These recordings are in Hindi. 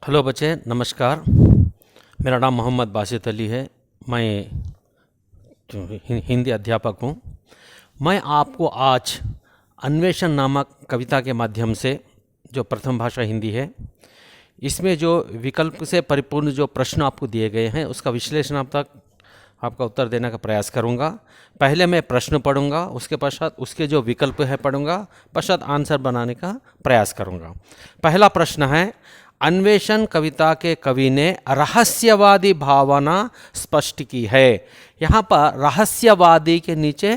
हेलो बच्चे, नमस्कार। मेरा नाम मोहम्मद बासित अली है। मैं हिंदी अध्यापक हूँ। मैं आपको आज अन्वेषण नामक कविता के माध्यम से, जो प्रथम भाषा हिंदी है, इसमें जो विकल्प से परिपूर्ण जो प्रश्न आपको दिए गए हैं उसका विश्लेषण आपका उत्तर देने का प्रयास करूँगा। पहले मैं प्रश्न पढ़ूँगा, उसके पश्चात उसके जो विकल्प है पढ़ूँगा, पश्चात आंसर बनाने का प्रयास करूँगा। पहला प्रश्न है, अन्वेषण कविता के कवि ने रहस्यवादी भावना स्पष्ट की है। यहाँ पर रहस्यवादी के नीचे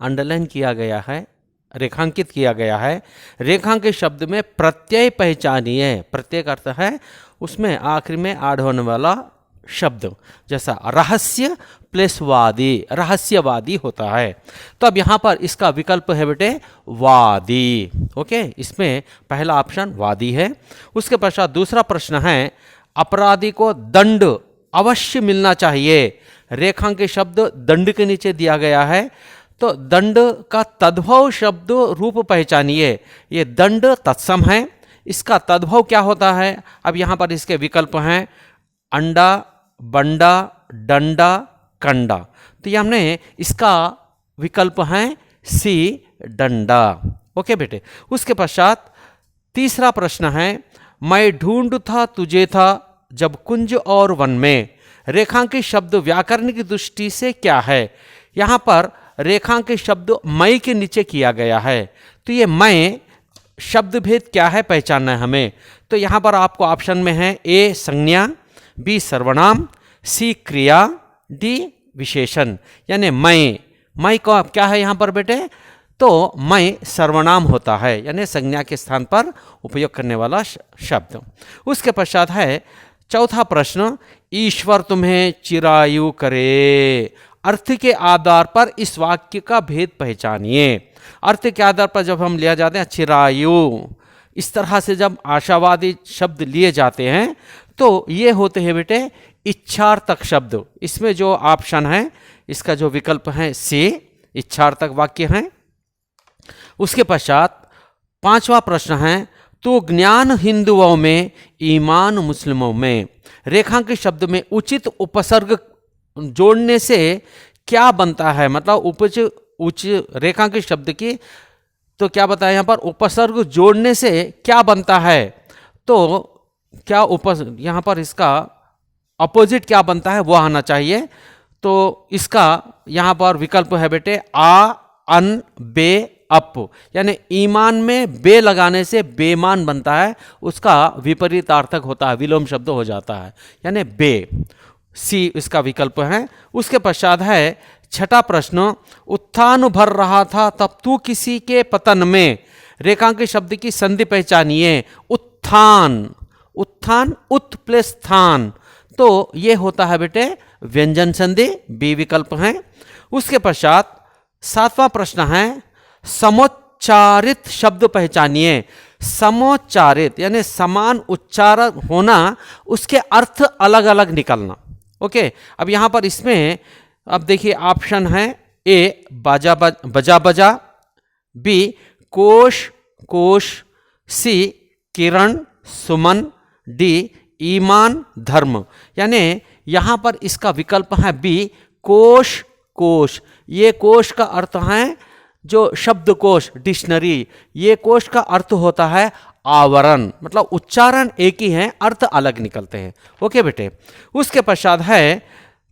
अंडरलाइन किया गया है, रेखांकित किया गया है। रेखांकित शब्द में प्रत्यय पहचानिए। प्रत्यय का अर्थ है उसमें आखिर में ऐड होने वाला शब्द, जैसा रहस्य प्लस वादी, रहस्यवादी होता है। तो अब यहाँ पर इसका विकल्प है बेटे वादी। ओके, इसमें पहला ऑप्शन वादी है। उसके पश्चात दूसरा प्रश्न है, अपराधी को दंड अवश्य मिलना चाहिए। रेखांकित शब्द दंड के नीचे दिया गया है, तो दंड का तद्भव शब्द रूप पहचानिए। ये दंड तत्सम है, इसका तद्भव क्या होता है? अब यहाँ पर इसके विकल्प हैं अंडा, बंडा, डंडा, कंडा। तो ये हमने इसका विकल्प है सी, डंडा। ओके बेटे। उसके पश्चात तीसरा प्रश्न है, मैं ढूंढता तुझे था जब कुंज और वन में। रेखांकित शब्द व्याकरण की दृष्टि से क्या है? यहाँ पर रेखांकित शब्द मैं के नीचे किया गया है, तो ये मैं शब्द भेद क्या है पहचानना है हमें। तो यहाँ पर आपको ऑप्शन में है ए संज्ञा, बी सर्वनाम, सी क्रिया, डी विशेषण। यानी मैं को क्या है यहाँ पर बेटे? तो मैं सर्वनाम होता है, यानी संज्ञा के स्थान पर उपयोग करने वाला शब्द। उसके पश्चात है चौथा प्रश्न, ईश्वर तुम्हें चिरायु करे। अर्थ के आधार पर इस वाक्य का भेद पहचानिए। अर्थ के आधार पर जब हम लिया जाते हैं चिरायु, इस तरह से जब आशावादी शब्द लिए जाते हैं तो ये होते हैं बेटे इच्छार्थक शब्द। इसमें जो ऑप्शन है, इसका जो विकल्प है सी, इच्छार्थक वाक्य है। उसके पश्चात पांचवा प्रश्न है, तो ज्ञान हिंदुओं में, ईमान मुस्लिमों में। रेखांकित शब्द में उचित उपसर्ग जोड़ने से क्या बनता है? मतलब उच्च रेखांकित शब्द की तो क्या बताया यहाँ पर, उपसर्ग जोड़ने से क्या बनता है? तो क्या यहाँ पर इसका अपोजिट क्या बनता है वो आना चाहिए। तो इसका यहाँ पर विकल्प है बेटे आ, अन, बे, अप। यानी ईमान में बे लगाने से बेमान बनता है, उसका विपरीतार्थक होता है, विलोम शब्द हो जाता है, यानी बे। सी इसका विकल्प है। उसके पश्चात है छठा प्रश्न, उत्थान भर रहा था तब तू किसी के पतन में। रेखांकित शब्द की संधि पहचानिए। उत्थान, उत्थान उत प्लस स्थान, तो ये होता है बेटे व्यंजन संधि, बी विकल्प है। उसके पश्चात सातवां प्रश्न है, समोच्चारित शब्द पहचानिए। समोच्चारित यानी समान उच्चारण होना, उसके अर्थ अलग अलग निकलना। ओके, अब यहाँ पर इसमें अब देखिए ऑप्शन है ए बाजा बजा बजा, बी कोश कोश, सी किरण सुमन, डी ईमान धर्म। यानी यहाँ पर इसका विकल्प है बी कोश कोश। ये कोश का अर्थ है जो शब्दकोश, डिक्शनरी। ये कोश का अर्थ होता है आवरण, मतलब उच्चारण एक ही है, अर्थ अलग निकलते हैं। ओके बेटे। उसके पश्चात है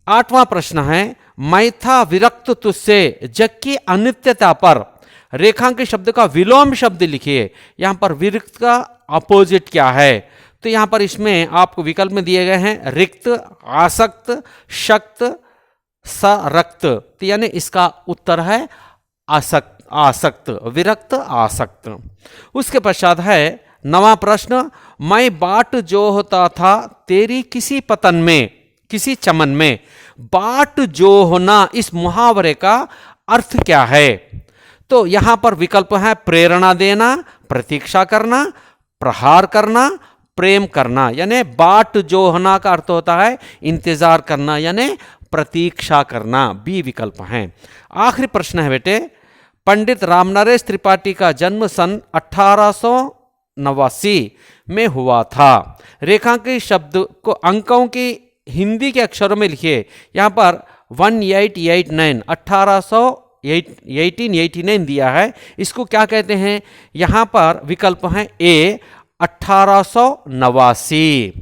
आठवां प्रश्न है, मैं था विरक्त तुझसे जग की अनित्यता पर। रेखांकित शब्द का विलोम शब्द लिखिए। यहाँ पर विरक्त का अपोजिट क्या है? तो यहाँ पर इसमें आपको विकल्प में दिए गए हैं रिक्त, आसक्त, शक्त, सरक्त। तो यानी इसका उत्तर है आसक्त, आसक्त, विरक्त आसक्त। उसके पश्चात है नवा प्रश्न, मैं बाट जोहता था तेरी किसी पतन में, किसी चमन में। बाट जोहना, इस मुहावरे का अर्थ क्या है? तो यहाँ पर विकल्प है प्रेरणा देना, प्रतीक्षा करना, प्रहार करना, प्रेम करना। यानी बाट जोहना का अर्थ होता है इंतजार करना, यानी प्रतीक्षा करना, बी विकल्प है। आखिरी प्रश्न है बेटे, पंडित रामनरेश त्रिपाठी का जन्म सन 1800 1889 में हुआ था। रेखांकित शब्द को अंकों की हिंदी के अक्षरों में लिखिए। यहाँ पर 1889 1889 दिया है, इसको क्या कहते हैं? यहाँ पर विकल्प है ए 1889।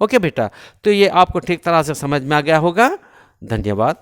ओके बेटा, तो ये आपको ठीक तरह से समझ में आ गया होगा। धन्यवाद।